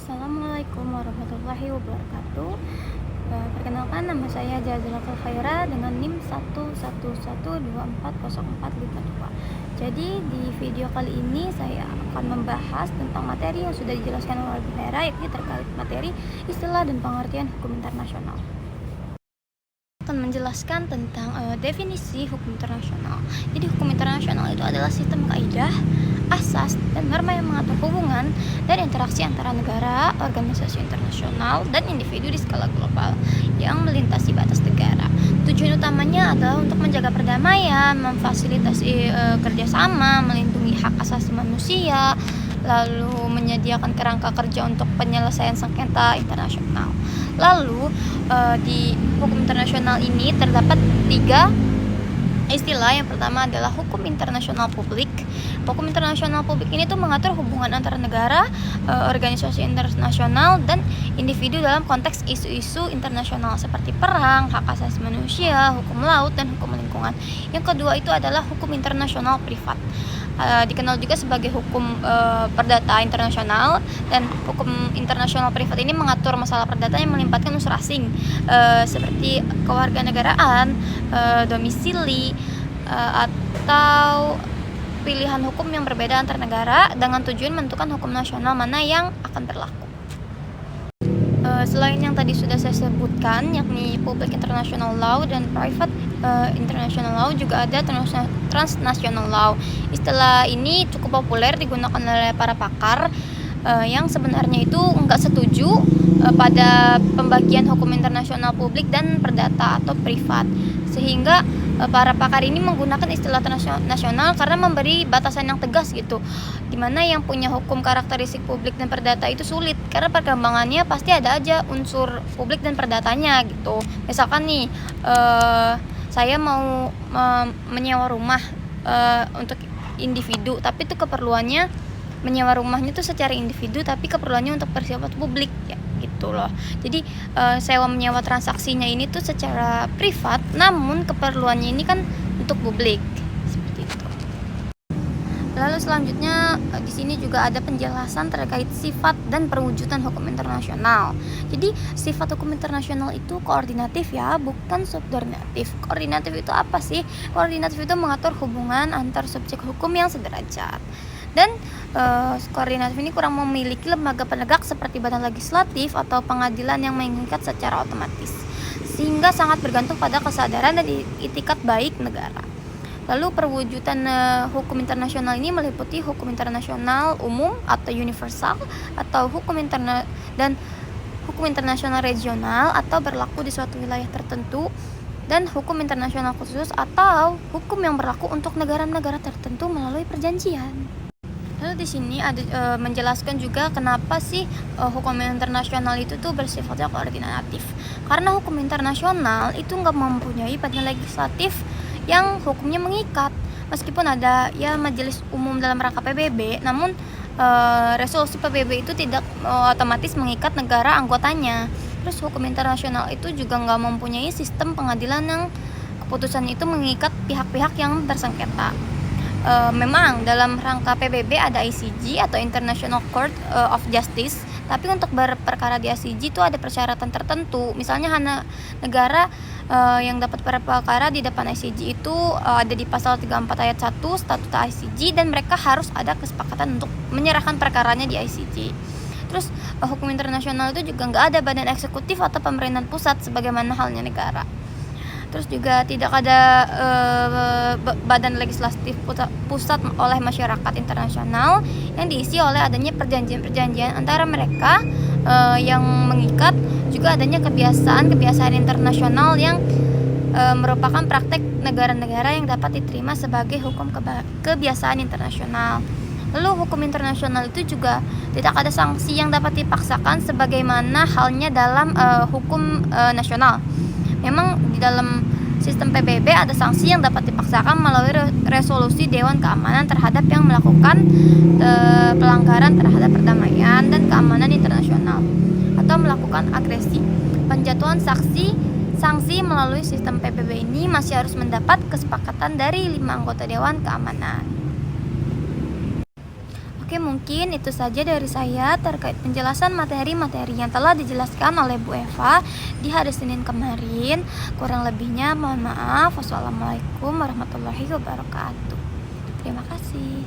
Assalamualaikum warahmatullahi wabarakatuh. Perkenalkan, nama saya Jazilul Khaira dengan NIM 111240452. Jadi di video kali ini saya akan membahas tentang materi yang sudah dijelaskan oleh Ibu Khaira, yakni terkait materi istilah dan pengertian hukum internasional. Akan menjelaskan tentang definisi hukum internasional. Jadi hukum internasional itu adalah sistem kaidah, asas, dan norma yang mengatur hubungan dan interaksi antara negara, organisasi internasional, dan individu di skala global yang melintasi batas negara. Tujuan utamanya adalah untuk menjaga perdamaian, memfasilitasi kerjasama, melindungi hak asasi manusia, lalu menyediakan kerangka kerja untuk penyelesaian sengketa internasional. Lalu di hukum internasional ini terdapat 3 istilah. Yang pertama adalah hukum internasional publik. Hukum internasional publik ini tuh mengatur hubungan antara negara, organisasi internasional, dan individu dalam konteks isu-isu internasional seperti perang, hak asasi manusia, hukum laut, dan hukum lingkungan. Yang kedua itu adalah hukum internasional privat. Dikenal juga sebagai hukum perdata internasional, dan hukum internasional privat ini mengatur masalah perdata yang melibatkan unsur asing seperti kewarganegaraan, domisili, atau pilihan hukum yang berbeda antar negara dengan tujuan menentukan hukum nasional mana yang akan berlaku. Selain yang tadi sudah saya sebutkan, yakni public international law dan private international law, juga ada transnational law. Istilah ini cukup populer digunakan oleh para pakar yang sebenarnya itu enggak setuju pada pembagian hukum internasional publik dan perdata atau privat, sehingga para pakar ini menggunakan istilah transnasional karena memberi batasan yang tegas gitu, dimana yang punya hukum karakteristik publik dan perdata itu sulit karena perkembangannya pasti ada aja unsur publik dan perdatanya gitu. Misalkan nih saya mau menyewa rumah untuk individu, tapi itu keperluannya menyewa rumahnya tuh secara individu, tapi keperluannya untuk bersifat publik ya gitu loh. Jadi sewa menyewa transaksinya ini tuh secara privat, namun keperluannya ini kan untuk publik seperti itu. Lalu selanjutnya di sini juga ada penjelasan terkait sifat dan perwujudan hukum internasional. Jadi sifat hukum internasional itu koordinatif ya, bukan subordinatif. Koordinatif itu apa sih? Koordinatif itu mengatur hubungan antar subjek hukum yang sederajat. Dan koordinatif ini kurang memiliki lembaga penegak seperti badan legislatif atau pengadilan yang mengikat secara otomatis, sehingga sangat bergantung pada kesadaran dan itikat baik negara. Lalu perwujudan hukum internasional ini meliputi hukum internasional umum atau universal, atau hukum internasional regional atau berlaku di suatu wilayah tertentu, dan hukum internasional khusus atau hukum yang berlaku untuk negara-negara tertentu melalui perjanjian. Lalu di sini ada menjelaskan juga kenapa sih hukum internasional itu tuh bersifatnya koordinatif. Karena hukum internasional itu nggak mempunyai badan legislatif yang hukumnya mengikat. Meskipun ada ya majelis umum dalam rangka PBB, namun resolusi PBB itu tidak otomatis mengikat negara anggotanya. Terus hukum internasional itu juga nggak mempunyai sistem pengadilan yang keputusan itu mengikat pihak-pihak yang bersengketa. Memang dalam rangka PBB ada ICJ atau International Court of Justice, tapi untuk berperkara di ICJ itu ada persyaratan tertentu. Misalnya hanya negara yang dapat berperkara di depan ICJ itu ada di pasal 34 ayat 1 Statuta ICJ, dan mereka harus ada kesepakatan untuk menyerahkan perkaranya di ICJ. Terus hukum internasional itu juga nggak ada badan eksekutif atau pemerintahan pusat sebagaimana halnya negara. Terus juga tidak ada badan legislatif pusat oleh masyarakat internasional yang diisi oleh adanya perjanjian-perjanjian antara mereka yang mengikat, juga adanya kebiasaan internasional yang merupakan praktek negara-negara yang dapat diterima sebagai hukum kebiasaan internasional. Lalu hukum internasional itu juga tidak ada sanksi yang dapat dipaksakan sebagaimana halnya dalam hukum nasional. Memang di dalam sistem PBB ada sanksi yang dapat dipaksakan melalui resolusi Dewan Keamanan terhadap yang melakukan pelanggaran terhadap perdamaian dan keamanan internasional atau melakukan agresi. Penjatuhan sanksi melalui sistem PBB ini masih harus mendapat kesepakatan dari 5 anggota Dewan Keamanan. Oke, mungkin itu saja dari saya terkait penjelasan materi-materi yang telah dijelaskan oleh Bu Eva di hari Senin kemarin. Kurang lebihnya mohon maaf. Wassalamualaikum warahmatullahi wabarakatuh. Terima kasih.